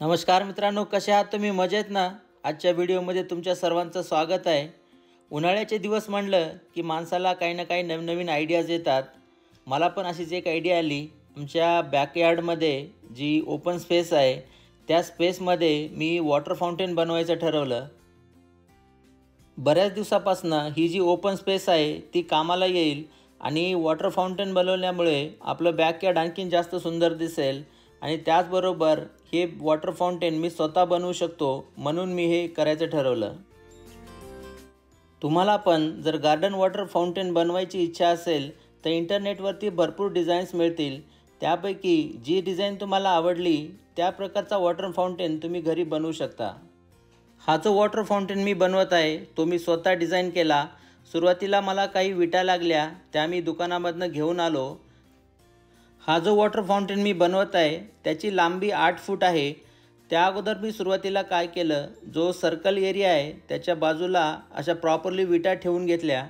नमस्कार मित्रांनो, कसे आहात तुम्ही? मजेत ना? आजच्या व्हिडिओमध्ये तुमच्या सर्वांचं स्वागत आहे. उन्हाळ्याचे दिवस म्हणलं की माणसाला काही ना काही नवनवीन आयडियाज येतात. मला पण अशीच एक आयडिया आली. आमच्या बॅकयार्डमध्ये जी ओपन स्पेस आहे त्या स्पेसमध्ये मी वॉटर फाउंटेन बनवायचं ठरवलं. बऱ्याच दिवसापासून ही जी ओपन स्पेस आहे ती कामाला येईल आणि वॉटर फाउंटेन बनवल्यामुळे आपलं बॅकयार्ड आणखीन जास्त सुंदर दिसेल आणि त्याचबरोबर हे वॉटर फाउंटेन मी स्वतः बनवू शकतो, म्हणून मी हे करायचं ठरवलं. तुम्हाला पण जर गार्डन वॉटर फाउंटेन बनवायची इच्छा असेल तर इंटरनेटवरती भरपूर डिझाईन्स मिळतील. त्यापैकी जी डिझाईन तुम्हाला आवडली त्या प्रकारचा वॉटर फाउंटेन तुम्ही घरी बनवू शकता. हा जो वॉटर फाउंटेन मी बनवत आहे तो मी स्वतः डिझाईन केला. सुरुवातीला मला काही विटा लागल्या, त्या मी दुकानामधनं घेऊन आलो. हा जो वॉटर फाउंटेन मी बनवत आहे त्याची लांबी 8 फूट आहे. त्या अगोदर मी सुरुवातीला काय केलं, जो सर्कल एरिया आहे त्याच्या बाजूला अशा प्रॉपरली विटा ठेवून घेतल्या.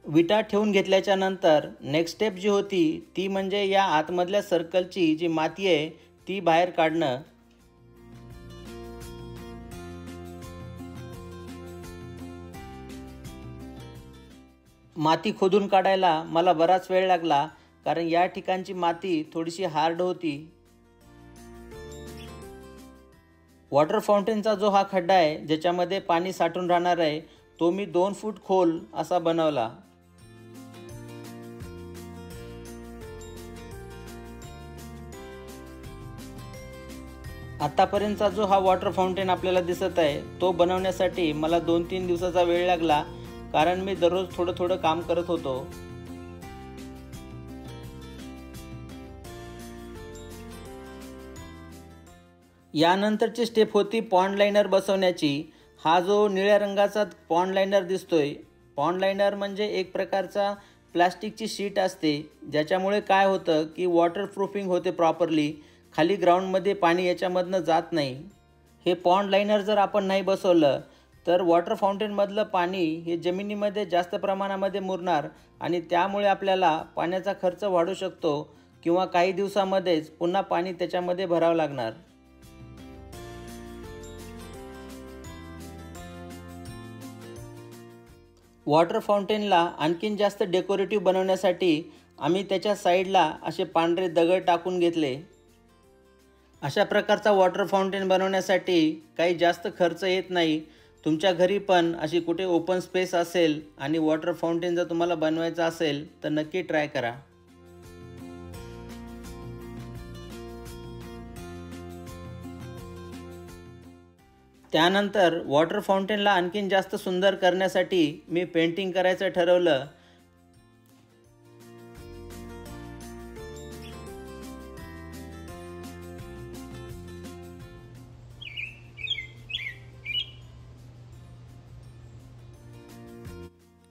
विटा ठेवून घेतल्याच्या नंतर नेक्स्ट स्टेप जी होती ती म्हणजे या आतमधल्या सर्कलची जी माती आहे ती बाहेर काढणं. माती खोदून काढायला मला बराच वेळ लागला, कारण या ठिकाणची माती थोडीशी हार्ड होती. वॉटर फाउंटेनचा जो हा खड्डा आहे ज्याच्यामध्ये पाणी साठून राहणार आहे तो मी 2 फूट खोल असा बनवला. आतापर्यंतचा जो हा वॉटर फाउंटेन आपल्याला दिसत आहे तो बनवण्यासाठी मला 2-3 दिवसाचा वेळ लागला, कारण मी दररोज थोडं थोडं काम करत होतो. यानंतरची स्टेप होती पॉन्ड लाइनर बसवण्याची. हा जो निळ्या रंगाचा पॉन्ड लाइनर दिसतोय, पॉन्ड लाइनर म्हणजे एक प्रकारचा प्लास्टिकची शीट असते ज्याच्यामुळे काय होतं की वॉटर प्रूफिंग होते प्रॉपरली. खाली ग्राउंडमध्ये पाणी याच्यामधनं जात नाही. हे पॉन्ड लाइनर जर आपण नाही बसवलं तर वॉटर फाउंटेनमधलं पाणी हे जमिनीमध्ये जास्त प्रमाणामध्ये मुरणार आणि त्यामुळे आपल्याला पाण्याचा खर्च वाढू शकतो किंवा काही दिवसामध्येच पुन्हा पाणी त्याच्यामध्ये भरावं लागणार. वॉटर फाउंटेनला आणखीन जास्त डेकोरेटिव्ह बनवण्यासाठी आम्ही त्याच्या साईडला असे पांढरे दगड टाकून घेतले. अशा प्रकारचा वॉटर फाउंटेन बनवण्यासाठी काही जास्त खर्च येत नाही. तुमच्या घरी पण अशी कुठे ओपन स्पेस असेल आणि वॉटर फाउंटेन जर तुम्हाला बनवायचं असेल तर नक्की ट्राय करा. त्यानंतर वॉटर फाउंटेनला आणखीन जास्त सुंदर करण्यासाठी मी पेंटिंग करायचं ठरवलं.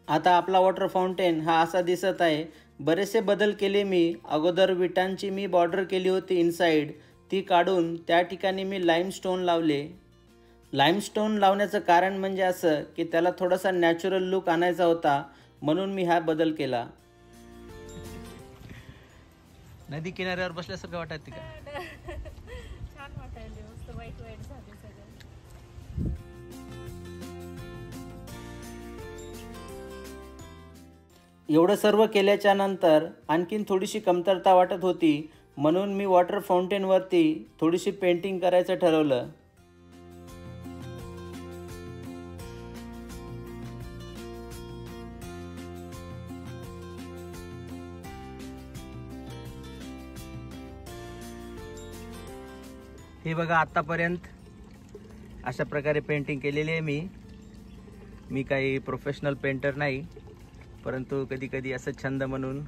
आता आपला वॉटर फाउंटेन हा असा दिसत आहे. बरेचसे बदल केले मी. अगोदर विटांची मी बॉर्डर केली होती इनसाइड, ती काढून त्या ठिकाणी मी लाईमस्टोन लावले. लाईमस्टोन लावण्याचं कारण म्हणजे असं की त्याला थोडासा नॅचरल लुक आणायचा होता, म्हणून मी हा बदल केला. नदी किनाऱ्यावर बसल्यासारखं वाटत का? छान वाटायले, मस्त वाईट वाईट झाले सगळं. एवढं सर्व केल्याच्या नंतर आणखीन थोडीशी कमतरता वाटत होती, म्हणून मी वॉटर फाउंटेनवरती थोडीशी पेंटिंग करायचं ठरवलं. हे बघा, आतापर्यंत अशा प्रकारे पेंटिंग केलेली आहे मी काही प्रोफेशनल पेंटर नाही, परंतु कधी कधी असं छंद म्हणून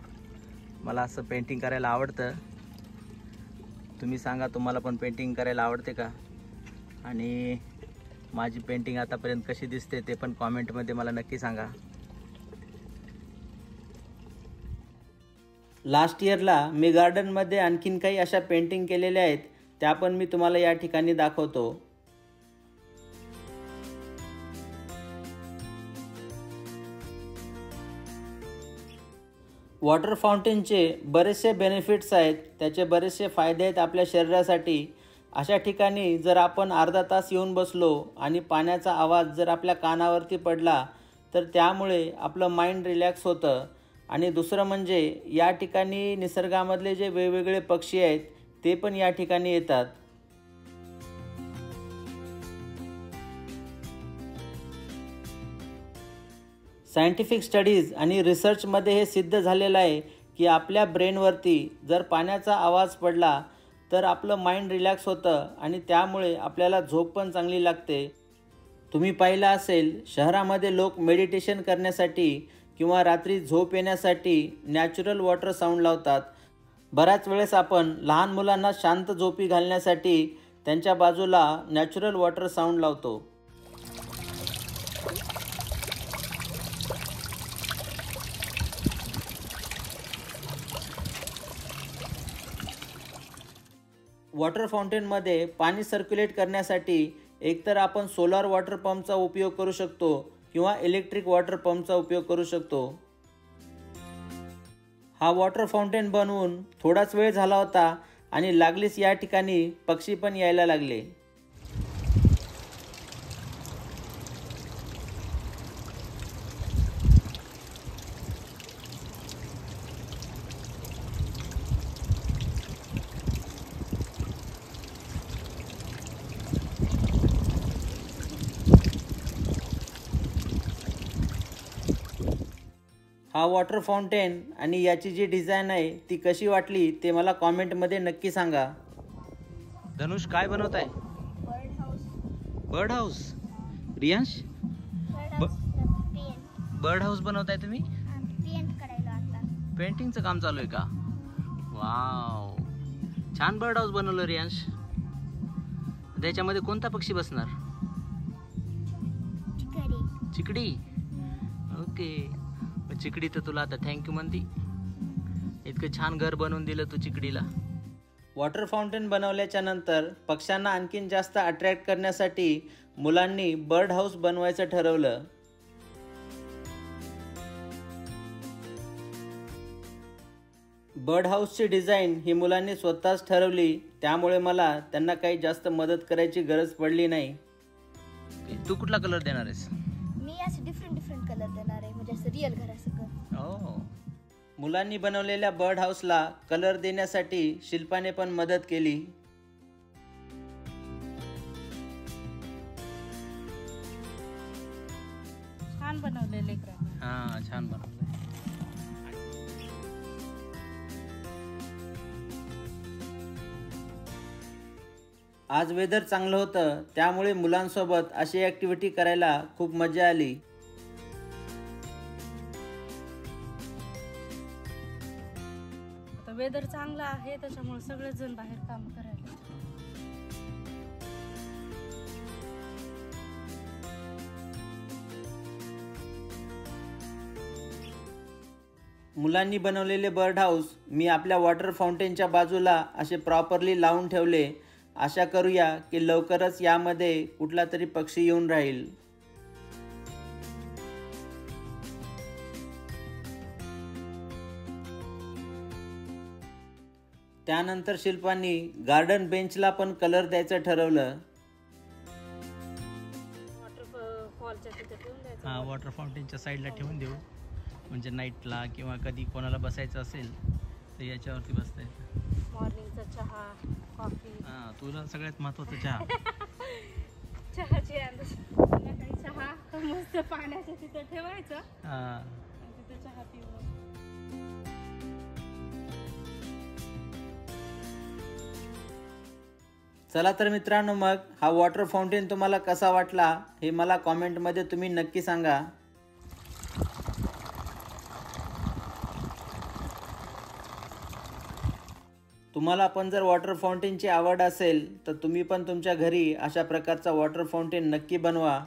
मला असं पेंटिंग करायला आवडतं. तुम्ही सांगा, तुम्हाला पण पेंटिंग करायला आवडते का? आणि माझी पेंटिंग आतापर्यंत कशी दिसते ते पण कॉमेंटमध्ये मला नक्की सांगा. लास्ट इयरला मी गार्डनमध्ये आणखीन काही अशा पेंटिंग केलेल्या आहेत, त्या पण मी तुम्हाला या ठिकाणी दाखवतो. वॉटर फाउंटेनचे बरेचसे बेनिफिट्स आहेत, त्याचे बरेचसे फायदे आहेत आपल्या शरीरासाठी. अशा ठिकाणी जर आपण अर्धा तास येऊन बसलो आणि पाण्याचा आवाज जर आपल्या कानावरती पडला तर त्यामुळे आपलं माइंड रिलॅक्स होतं. आणि दुसरं म्हणजे या ठिकाणी निसर्गामधले जे वेगवेगळे पक्षी आहेत ते पण या ठिकाणी येतात. सायंटिफिक स्टडीज आणि रिसर्चमध्ये हे सिद्ध झालेलं आहे की आपल्या ब्रेनवरती जर पाण्याचा आवाज पडला तर आपलं माइंड रिलॅक्स होतं आणि त्यामुळे आपल्याला झोप पण चांगली लागते. तुम्ही पाहिलं असेल, शहरामध्ये लोक मेडिटेशन करण्यासाठी किंवा रात्री झोप येण्यासाठी नॅचरल वॉटर साऊंड लावतात. बऱ्याच वेळेस आपण लहान मुलांना शांत झोपी घालण्यासाठी त्यांच्या बाजूला नॅचरल वॉटर साऊंड लावतो. वॉटर फाउंटेनमध्ये पाणी सर्क्युलेट करण्यासाठी एकतर आपण सोलार वॉटर पंपचा उपयोग करू शकतो किंवा इलेक्ट्रिक वॉटर पंपचा उपयोग करू शकतो. हा वॉटर फाउंटेन बनवून थोडाच वेळ झाला होता आणि लागलीच या ठिकाणी पक्षी पण यायला लागले. हा वॉटर फाउंटेन आणि याची जी डिझाईन आहे ती कशी वाटली ते मला कॉमेंटमध्ये नक्की सांगा. धनुष काय बनवत आहे? Bird house. Bird house. Riyansh bird house बनवताय तुम्ही? पेंट करायला आता. पेंटिंगचं काम चालू आहे का? वाव, छान बर्ड हाऊस बनवलं रियांश. त्याच्यामध्ये कोणता पक्षी बसणार? चिकडी. ओके, चिकडी तर तुला आता थँक्यू म्हणती. इतकं छान घर बनवून दिलं तू चिकडीला. वॉटर फाउंटेन बनवल्याच्या नंतर पक्ष्यांना आणखीन जास्त अट्रॅक्ट करण्यासाठी मुलांनी बर्ड हाऊस बनवायचं ठरवलं. बर्ड हाऊसची डिझाईन ही मुलांनी स्वतःच ठरवली, त्यामुळे मला त्यांना काही जास्त मदत करायची गरज पडली नाही. तू कुठला कलर देणार आहेस? मी असं डिफरंट कलर देणार आहे, म्हणजे असं रिअल घरासारखं. मुलांनी बनवलेल्या बर्ड हाऊसला कलर देण्यासाठी शिल्पाने पण मदत केली. छान बनवलेले. हां, छान बनवलं. आज वेदर चांगलं होतं, त्यामुळे मुलांसोबत अशी ॲक्टिव्हिटी करायला खूप मजा आली. आता वेदर चांगलं आहे त्याच्यामुळे सगळेच जण बाहेर काम करायला. मुलांनी बनवलेले बर्ड हाऊस मी आपल्या वॉटर फाउंटेनच्या बाजूला असे प्रॉपरली लावून ठेवले. आशा करूया की लवकरच यामध्ये कुठला तरी पक्षी येऊन राहील. त्यानंतर शिल्पांनी गार्डन बेंचला पण कलर द्यायचं ठरवलं. हां, वॉटर फाउंटेनच्या साईडला ठेवून देऊ, म्हणजे नाईटला किंवा कधी कोणाला बसायचं असेल तर याच्यावरती बसता येतं. मॉर्निंगचा चहा, कॉफी. हां, तुला सगळ्यात महत्त्वाचं चहा. चहाची संध्याकाळी चहा मस्त पाण्याच्या तिथं ठेवायचं. हां, तिथं चहा पिऊ. चला तर मित्रांनो, मग हा वॉटर फाउंटेन तुम्हाला कसा वाटला हे मला कॉमेंटमध्ये तुम्ही नक्की सांगा. तुम्हाला पण जर वॉटर फाउंटेनची आवड असेल तर तुम्ही पण तुमच्या घरी अशा प्रकारचा वॉटर फाउंटेन नक्की बनवा.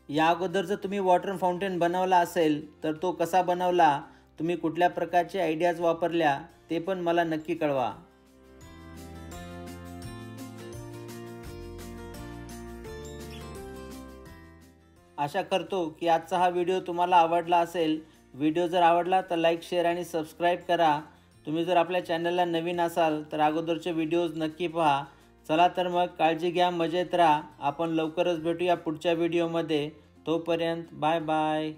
या अगोदर जर तुम्ही वॉटर फाउंटेन बनवला असेल तर तो कसा बनवला, तुम्ही कुठल्या प्रकारचे आयडियाज वापरल्या ते पण मला नक्की कळवा. आशा करतो की आजचा हा व्हिडिओ तुम्हाला आवडला असेल. व्हिडिओ जर आवडला तर लाईक, शेअर आणि सबस्क्राईब करा. तुम्ही जर आपल्या चॅनलला नवीन असाल तर अगोदरचे व्हिडिओज नक्की पहा. चला तर मग काळजी घ्या, मजेत राहा. आपण लवकरच भेटूया पुढच्या व्हिडिओमध्ये. तोपर्यंत बाय बाय.